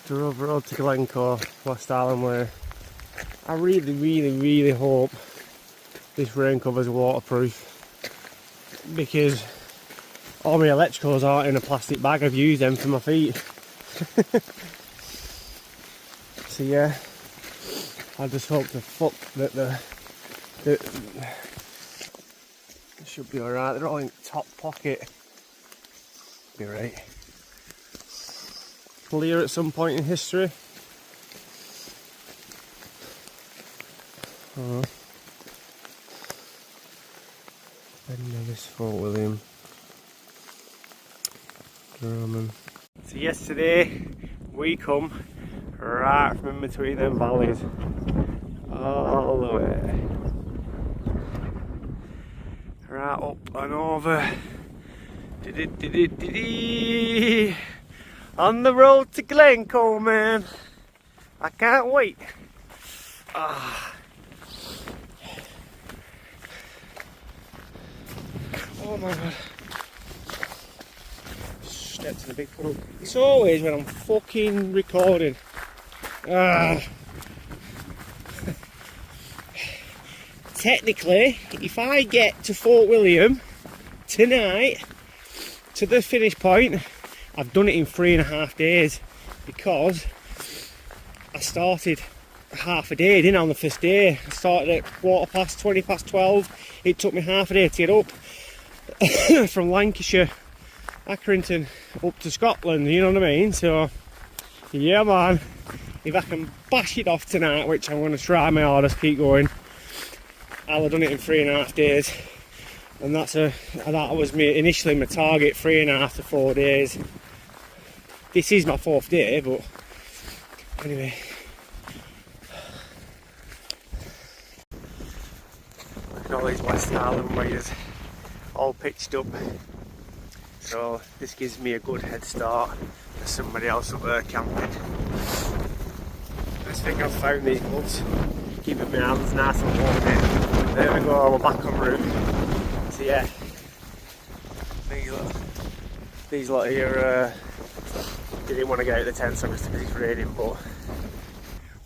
Drove road to Glencoe, West Island Way. I really hope this rain cover's waterproof, because all my electricals aren't in a plastic bag. I've used them for my feet. So yeah, I just hope the fuck that the should be alright. They're all in top pocket. Be right. Clear at some point in history. Oh. Ben Nevis, Fort William, Drummond. So yesterday we come right from in between them valleys, all the way, right up and over, on the road to Glencoe, man. I can't wait. Oh my god. Step to the big puddle. It's always when I'm fucking recording. Technically, if I get to Fort William tonight, to the finish point, I've done it in 3.5 days, because I started half a day, didn't I, on the first day. I started at 12:15. It took me half a day to get up from Lancashire, Accrington, up to Scotland, you know what I mean? So, yeah man, if I can bash it off tonight, which I'm going to try my hardest, keep going, I'll have done it in 3.5 days. And that was initially my target, 3.5 to 4 days. This is my 4th day, but anyway. Look at all these West Island wires, all pitched up. So this gives me a good head start. There's somebody else up there camping. I think I've found these gloves, keeping my hands nice and warm. There we go, we're back en route. So yeah, these lot here didn't want to get out of the tent, so because it's raining, but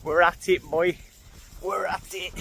we're at it, boy. We're at it.